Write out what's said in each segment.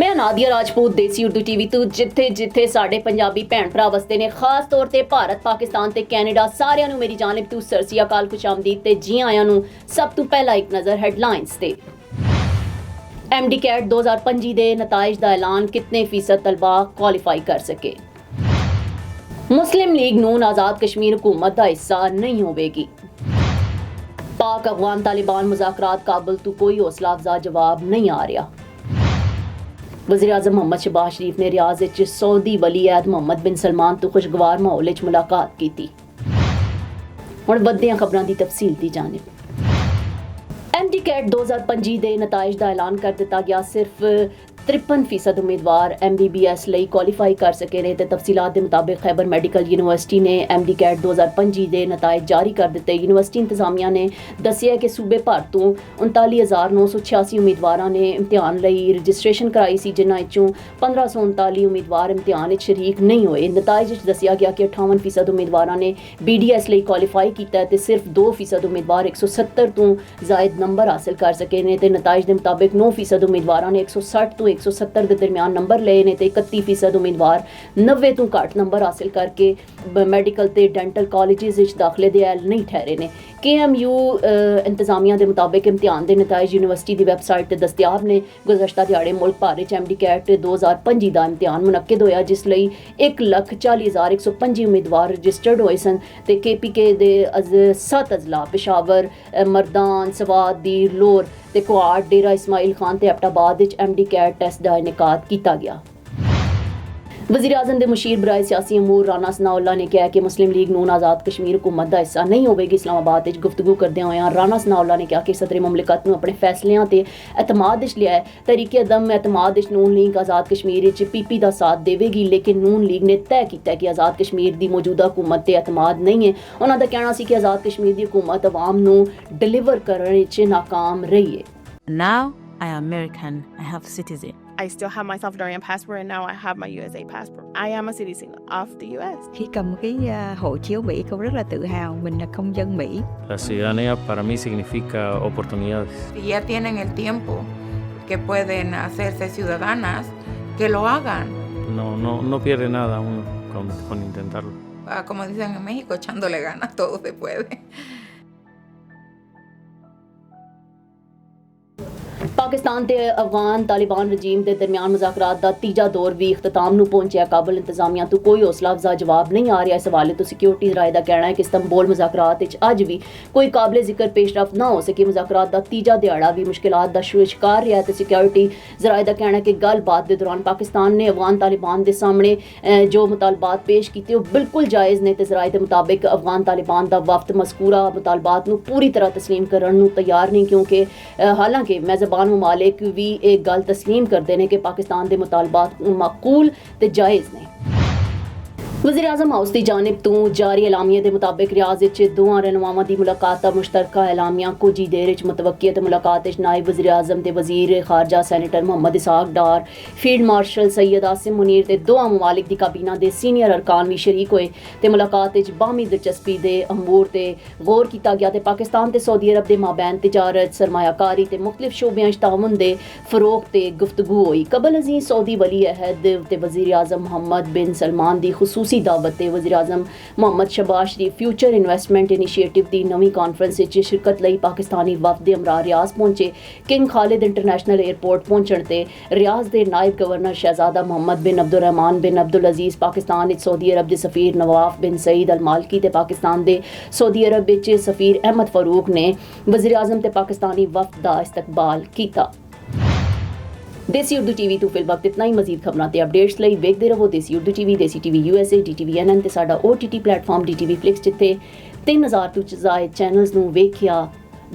मैं नादिया राजपूत देसी उर्दू टीवी ਤੋਂ ਜਿੱਥੇ ਜਿੱਥੇ ਸਾਡੇ ਪੰਜਾਬੀ ਭੈਣ ਭਰਾ ਵਸਦੇ ਨੇ ਖਾਸ ਤੌਰ ਤੇ ਭਾਰਤ ਪਾਕਿਸਤਾਨ ਤੇ ਕੈਨੇਡਾ ਸਾਰਿਆਂ ਨੂੰ ਮੇਰੀ ਜਾਨਿਬ ਤੋਂ ਸਤਿ ਸ੍ਰੀ ਅਕਾਲ ਖੁਸ਼ਾਮਦੀਦ ਤੇ ਜੀ ਆਇਆਂ ਨੂੰ ਸਭ ਤੋਂ ਪਹਿਲਾਂ ਇੱਕ ਨਜ਼ਰ ਹੈਡਲਾਈਨਸ ਤੇ एमडी कैट 2025 ਦੇ ਨਤਾਇਜ ਦਾ ਐਲਾਨ ਕਿਤਨੇ ਫੀਸਦ ਤਲਬਾ ਕੁਆਲੀਫਾਈ ਕਰ ਸਕੇ ਮੁਸਲਿਮ ਲੀਗ ਨੂਨ ਆਜ਼ਾਦ ਕਸ਼ਮੀਰ हुकूमत ਦਾ ਹਿੱਸਾ ਨਹੀਂ ਹੋਵੇਗੀ पाक अफगान तालिबान मुज़ाकरात काबुल तो कोई हौसला अफजा जवाब नहीं आ रहा वज़ीर आज़म मोहम्मद शहबाज शरीफ ने रियाज़ विच सऊदी वली अहद मोहम्मद बिन सलमान तो खुशगवार माहौल विच मुलाकात की हुण वधदे खबरां दी तफसील दी जानिब एमडी कैट 2025 ਦੇ ਨਤਾਇਜ ਦਾ ਐਲਾਨ ਕਰ ਦਿੱਤਾ ਗਿਆ ਸਿਰਫ 53% ਉਮੀਦਵਾਰ MBBS ਲਈ ਕੁਆਲੀਫਾਈ ਕਰ ਸਕੇ ਨੇ ਤੇ ਤਫਸੀਲਾਤ ਦੇ ਮੁਤਾਬਿਕ ਖੈਬਰ ਮੈਡੀਕਲ ਯੂਨੀਵਰਸਿਟੀ ਨੇ MD कैट 2025 ਦੇ ਨਤਾਇਜ ਜਾਰੀ ਕਰ ਦਿੱਤੇ ਯੂਨੀਵਰਸਿਟੀ ਇੰਤਜ਼ਾਮੀਆ ਨੇ ਦੱਸਿਆ ਕਿ ਸੂਬੇ ਭਰ ਤੋਂ 39986 ਉਮੀਦਵਾਰਾਂ ਨੇ ਇਮਤਿਹਾਨ ਲਈ ਰਜਿਸਟ੍ਰੇਸ਼ਨ ਕਰਾਈ ਸੀ ਜਿਨ੍ਹਾਂ ਵਿੱਚੋਂ 1539 ਉਮੀਦਵਾਰ ਇਮਤਿਹਾਨ ਵਿੱਚ ਸ਼ਰੀਕ ਨਹੀਂ ਹੋਏ ਨਤਾਇਜ ਵਿੱਚ ਦੱਸਿਆ ਗਿਆ ਕਿ 58% ਉਮੀਦਵਾਰਾਂ ਨੇ BDS ਲਈ ਕੁਆਲੀਫਾਈ ਕੀਤਾ ਤੇ ਸਿਰਫ 2% ਉਮੀਦਵਾਰ 170 ਤੋਂ ਜ਼ਾਇਦ ਨੰਬਰ ਹਾਸਲ ਕਰ ਸਕੇ ਨੇ ਤੇ ਨਤਾਇਜ ਦੇ ਮੁਤਾਬਿਕ 9% ਉਮੀਦਵਾਰਾਂ ਨੇ 160 ਤੋਂ 170 ਦੇ ਦਰਮਿਆਨ ਨੰਬਰ ਲਏ ਨੇ ਤੇ 31% ਉਮੀਦਵਾਰ 90 ਤੋਂ ਘੱਟ ਨੰਬਰ ਹਾਸਲ ਕਰਕੇ ਮੈਡੀਕਲ ਤੇ ਡੈਂਟਲ ਕਾਲਜਿਸ ਵਿੱਚ ਦਾਖਲੇ ਦੇ ਅਹਿਲ ਨਹੀਂ ਠਹਿਰੇ ਨੇ KMU ਇੰਤਜ਼ਾਮੀਆ ਦੇ ਮੁਤਾਬਿਕ ਇਮਤਿਹਾਨ ਦੇ ਨਤਾਇਜ ਯੂਨੀਵਰਸਿਟੀ ਦੀ ਵੈਬਸਾਈਟ ਤੇ ਦਸਤਿਆਬ ਨੇ ਗੁਜ਼ਸ਼ਤਾ ਦਿਹਾੜੇ ਮੁਲਕ ਭਰ ਵਿੱਚ MD कैट 2025 ਦਾ ਇਮਤਿਹਾਨ ਮੁਨੱਕਿਦ ਹੋਇਆ ਜਿਸ ਲਈ 1,40,125 ਉਮੀਦਵਾਰ ਰਜਿਸਟਰਡ ਹੋਏ ਸਨ ਤੇ KPK ਦੇ 7 ਅਜ਼ਲਾ ਪਿਸ਼ਾਵਰ ਮਰਦਾਨ ਸਵਾਦ ਦੀ ਲੋਰ ਤੇ ਕੁਆੜ ਡੇਰਾ ਇਸਮਾਈਲ ਖਾਨ ਤੇ ਐਬਟਾਬਾਦ ਵਿੱਚ MD कैट ਟੈਸਟ ਦਾ ਇਨਕਾਦ ਕੀਤਾ ਗਿਆ वज़ीर आज़म के मुशीर बराए सियासी अमूर राना सनाउल्ला ने कहा कि मुस्लिम लीग नून आज़ाद कश्मीर हुकूमत का हिस्सा नहीं होगी इस्लामाबाद में गुफ्तगू करदे होए राना सनाउल्ला ने कहा कि सदर मुमलिकत नूं अपने फैसलों से एतमाद लिया है तरीके अदम एतमाद नून लीग आज़ाद कश्मीर PP का साथ देगी लेकिन नून लीग ने तय किया कि आज़ाद कश्मीर की मौजूदा हुकूमत से एतमाद नहीं है उन्होंने कहना सी कि आज़ाद कश्मीर की हुकूमत अवाम नूं डिलीवर करने नाकाम रही है Now I am American. I have citizen. I still have my Salvadorian passport and now I have my USA passport. I am a citizen of the US. Khi cầm cái hộ chiếu Mỹ cô rất là tự hào mình là công dân Mỹ. La ciudadanía para mí significa oportunidades. Si ya tienen el tiempo que pueden hacerse ciudadanas, que lo hagan. No pierde nada uno con intentarlo. Como dicen en México, echándole ganas todo se puede. Pakistan ते अफगान तालिबान रजीम के दरमियान मुज़ाकरात का तीजा दौर भी इख्तिताम नूं पहुंचा काबुल इंतजामिया तो कोई हौसला अफजा जवाब नहीं आ रहा इस हवाले तो सिक्योरिटी राय का कहना है कि इस्तंबुल मुज़ाकरात अज भी कोई काबिल जिक्र पेशरफ ना हो सकी मुज़ाकरात का तीजा दिहाड़ा भी मुश्किलात का शिकार रहा है तो सिक्योरिटी जराए का कहना है कि गलबात के दौरान पाकिस्तान ने अफगान तालिबान के सामने जो मुतालबात पेश किए वो बिल्कुल जायज़ ने तो जराए के मुताबिक अफगान तालिबान का वफ्त मज़कूरा मुतालबात नूं पूरी तरह तस्लीम करने नूं तैयार नहीं क्योंकि हालांकि मेज़बान मुमालिक भी एक गल तस्लीम करते हैं कि पाकिस्तान के मुतालबात माकूल ते जायज़ ने वज़ीर आज़म हाउस की जानिब तो जारी एलामिया के मुताबिक रियाज़ विच दोवां रहनुमावां दी मुलाकात का मुश्तरका एलामिया कुछ ही देर मुतवक्की ते मुलाकात नायब वज़ीर आज़म ते वज़ीर खारजा सैनेटर मोहम्मद इसहाक डार फील्ड मार्शल सैयद आसिम मुनीर ते दोवां ममालिक दी काबीना दे सीनियर अरकान भी शरीक होए ते मुलाकात विच बाहमी दिलचस्पी दे अमूर ते गौर किया गया ते पाकिस्तान ते सऊदी अरब के माबैन तिजारत सरमायाकारी ते मुख्तलिफ शोबियां च ताउन दे फरोग ते गुफ्तगू हुई कबल अजीज सऊदी वली अहद ते वज़ीर आज़म मोहम्मद बिन सलमान दी खुसूसी दावत वज़ीर आज़म मोहम्मद शहबाज शरीफ फ्यूचर इन्वेस्टमेंट इनिशिएटिव की नवी कॉन्फ्रेंस शिरकत लई पाकिस्तानी वफद अमरा रियाज पहुंचे किंग खालिद इंटरनेशनल एयरपोर्ट पहुंचण ते रियाज के नायब गवर्नर शहजादा मोहम्मद बिन अब्दुलरहमान बिन अब्दुल अजीज पाकिस्तान सऊदी अरब के सफ़ीर नवाफ बिन सईद अल मालकी ते पाकिस्तान के सऊदी अरब सफ़ीर अहमद फरूक ने वज़ीर आज़म ते पाकिस्तानी वफद का इस्तकबाल किया देसी उर्दू टीवी तो फिल वक्त इतना ही मजीद खबरां ते अपडेट्स लई वेखदे रहो देसी Urdu TV USA DTV NN ते साडा OTT प्लेटफॉर्म DTV फ्लिक्स जिथे 3000 तो ज़ायद चैनल्स नूं वेखिया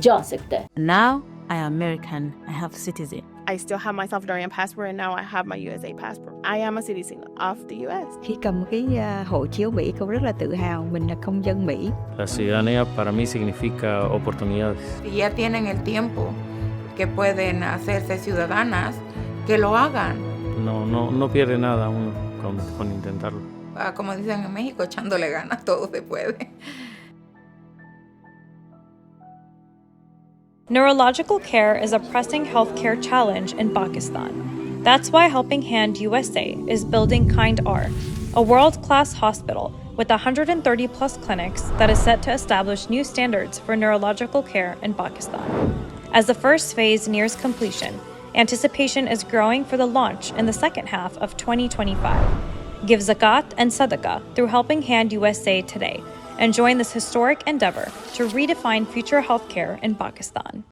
जा सकता है Now I am American. I have citizen. I still have my Salvadorian passport and now I have my USA passport. I am a citizen of the US. Khi cầm cái hộ chiếu Mỹ cô rất là tự hào mình là công dân Mỹ. La ciudadanía para mí significa oportunidades. Si ya tienen el tiempo que pueden hacerse ciudadanas, que lo hagan. No pierde nada uno con intentarlo. Como dicen en México, echándole ganas todo se puede. Neurological care is a pressing healthcare challenge in Pakistan. That's why Helping Hand USA is building Kind R, a world-class hospital with 130 plus clinics that is set to establish new standards for neurological care in Pakistan. As the first phase nears completion, anticipation is growing for the launch in the second half of 2025. Give zakat and sadaqah through Helping Hand USA today and join this historic endeavor to redefine future healthcare in Pakistan.